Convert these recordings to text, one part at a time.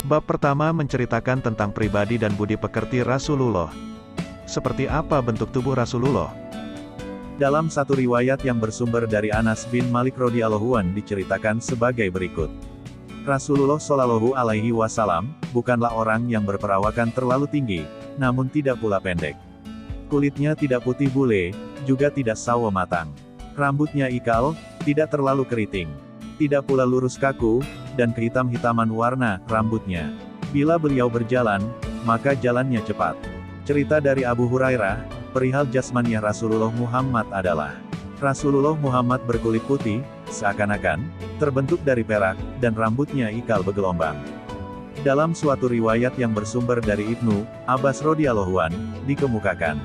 Bab pertama menceritakan tentang pribadi dan budi pekerti Rasulullah. Seperti apa bentuk tubuh Rasulullah? Dalam satu riwayat yang bersumber dari Anas bin Malik radhiyallahu an diceritakan sebagai berikut. Rasulullah Shallallahu alaihi wasallam bukanlah orang yang berperawakan terlalu tinggi, namun tidak pula pendek. Kulitnya tidak putih bule, juga tidak sawo matang. Rambutnya ikal, tidak terlalu keriting. Tidak pula lurus kaku, dan kehitam-hitaman warna rambutnya. Bila beliau berjalan, maka jalannya cepat. Cerita dari Abu Hurairah, perihal jasmaniah Rasulullah Muhammad adalah, Rasulullah Muhammad berkulit putih, seakan-akan terbentuk dari perak, dan rambutnya ikal bergelombang. Dalam suatu riwayat yang bersumber dari Ibnu Abbas radhiyallahu an, dikemukakan,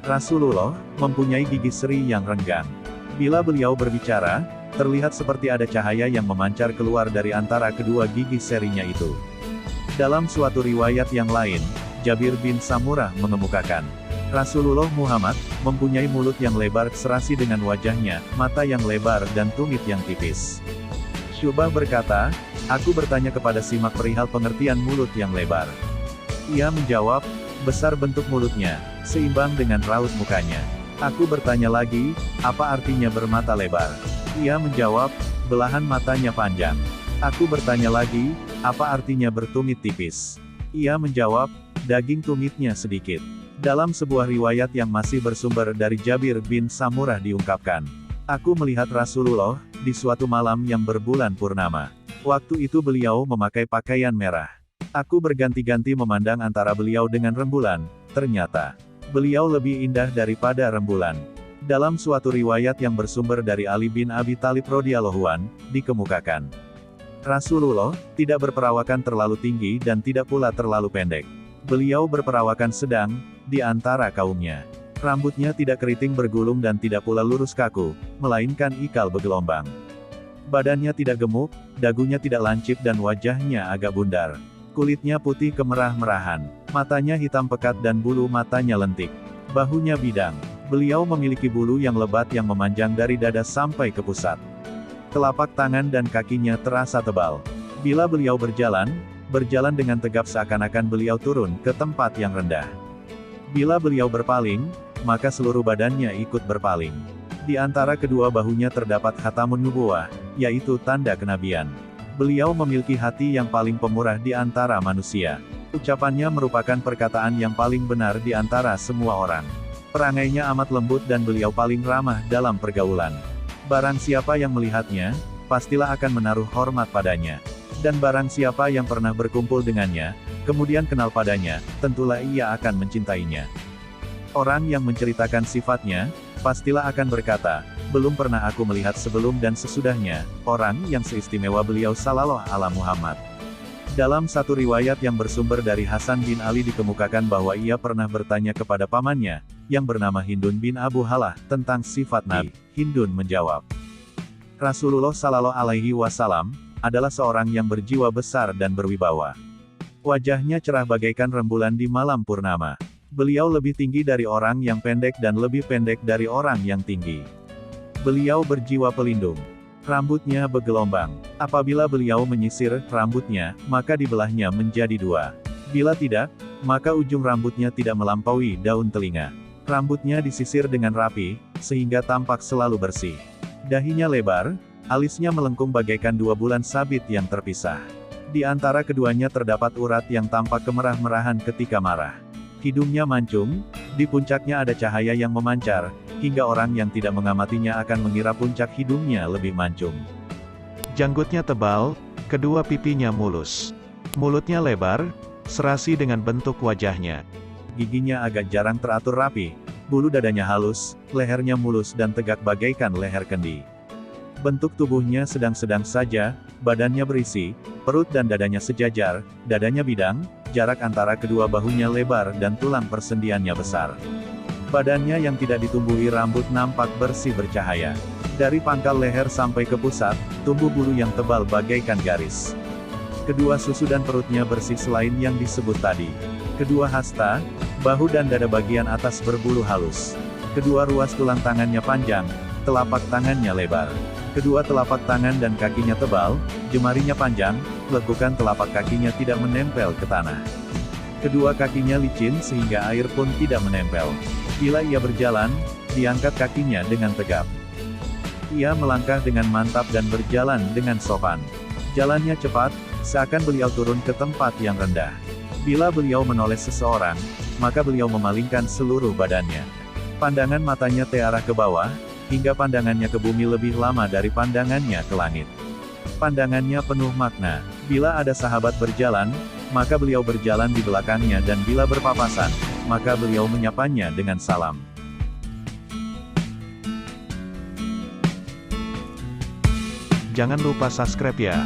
Rasulullah mempunyai gigi seri yang renggang. Bila beliau berbicara, terlihat seperti ada cahaya yang memancar keluar dari antara kedua gigi serinya itu. Dalam suatu riwayat yang lain, Jabir bin Samurah mengemukakan, Rasulullah Muhammad mempunyai mulut yang lebar serasi dengan wajahnya, mata yang lebar dan tumit yang tipis. Syubah berkata, aku bertanya kepada Simak perihal pengertian mulut yang lebar. Ia menjawab, besar bentuk mulutnya, seimbang dengan raut mukanya. Aku bertanya lagi, apa artinya bermata lebar? Ia menjawab, belahan matanya panjang. Aku bertanya lagi, apa artinya bertumit tipis? Ia menjawab, daging tumitnya sedikit. Dalam sebuah riwayat yang masih bersumber dari Jabir bin Samurah diungkapkan, aku melihat Rasulullah di suatu malam yang berbulan purnama. Waktu itu beliau memakai pakaian merah. Aku berganti-ganti memandang antara beliau dengan rembulan, ternyata beliau lebih indah daripada rembulan. Dalam suatu riwayat yang bersumber dari Ali bin Abi Thalib radhiyallahu an, dikemukakan, Rasulullah tidak berperawakan terlalu tinggi dan tidak pula terlalu pendek. Beliau berperawakan sedang di antara kaumnya. Rambutnya tidak keriting bergulung dan tidak pula lurus kaku, melainkan ikal bergelombang. Badannya tidak gemuk, dagunya tidak lancip dan wajahnya agak bundar. Kulitnya putih kemerah-merahan, matanya hitam pekat dan bulu matanya lentik. Bahunya bidang. Beliau memiliki bulu yang lebat yang memanjang dari dada sampai ke pusat. Telapak tangan dan kakinya terasa tebal. Bila beliau berjalan dengan tegap seakan-akan beliau turun ke tempat yang rendah. Bila beliau berpaling, maka seluruh badannya ikut berpaling. Di antara kedua bahunya terdapat khatamun nubuwah, yaitu tanda kenabian. Beliau memiliki hati yang paling pemurah di antara manusia. Ucapannya merupakan perkataan yang paling benar di antara semua orang. Perangainya amat lembut dan beliau paling ramah dalam pergaulan. Barang siapa yang melihatnya, pastilah akan menaruh hormat padanya. Dan barang siapa yang pernah berkumpul dengannya, kemudian kenal padanya, tentulah ia akan mencintainya. Orang yang menceritakan sifatnya, pastilah akan berkata, belum pernah aku melihat sebelum dan sesudahnya, orang yang seistimewa beliau sallallahu alaihi Muhammad. Dalam satu riwayat yang bersumber dari Hasan bin Ali dikemukakan bahwa ia pernah bertanya kepada pamannya, yang bernama Hindun bin Abu Halah, tentang sifat Nabi. Hindun menjawab, Rasulullah Sallallahu Alaihi Wasallam adalah seorang yang berjiwa besar dan berwibawa. Wajahnya cerah bagaikan rembulan di malam purnama. Beliau lebih tinggi dari orang yang pendek dan lebih pendek dari orang yang tinggi. Beliau berjiwa pelindung. Rambutnya bergelombang. Apabila beliau menyisir rambutnya, maka dibelahnya menjadi dua. Bila tidak, maka ujung rambutnya tidak melampaui daun telinga. Rambutnya disisir dengan rapi, sehingga tampak selalu bersih. Dahinya lebar, alisnya melengkung bagaikan dua bulan sabit yang terpisah. Di antara keduanya terdapat urat yang tampak kemerah-merahan ketika marah. Hidungnya mancung, di puncaknya ada cahaya yang memancar, hingga orang yang tidak mengamatinya akan mengira puncak hidungnya lebih mancung. Janggutnya tebal, kedua pipinya mulus. Mulutnya lebar, serasi dengan bentuk wajahnya. Giginya agak jarang teratur rapi, bulu dadanya halus, lehernya mulus dan tegak bagaikan leher kendi. Bentuk tubuhnya sedang-sedang saja, badannya berisi, perut dan dadanya sejajar, dadanya bidang, jarak antara kedua bahunya lebar dan tulang persendiannya besar. Badannya yang tidak ditumbuhi rambut nampak bersih bercahaya. Dari pangkal leher sampai ke pusat, tumbuh bulu yang tebal bagaikan garis. Kedua susu dan perutnya bersih selain yang disebut tadi. Kedua hasta, bahu dan dada bagian atas berbulu halus. Kedua ruas tulang tangannya panjang, telapak tangannya lebar. Kedua telapak tangan dan kakinya tebal, jemarinya panjang, lekukan telapak kakinya tidak menempel ke tanah. Kedua kakinya licin sehingga air pun tidak menempel. Bila ia berjalan, diangkat kakinya dengan tegap. Ia melangkah dengan mantap dan berjalan dengan sopan. Jalannya cepat, seakan beliau turun ke tempat yang rendah. Bila beliau menoleh seseorang, maka beliau memalingkan seluruh badannya. Pandangan matanya terarah ke bawah, hingga pandangannya ke bumi lebih lama dari pandangannya ke langit. Pandangannya penuh makna. Bila ada sahabat berjalan, maka beliau berjalan di belakangnya dan bila berpapasan, maka beliau menyapanya dengan salam. Jangan lupa subscribe ya.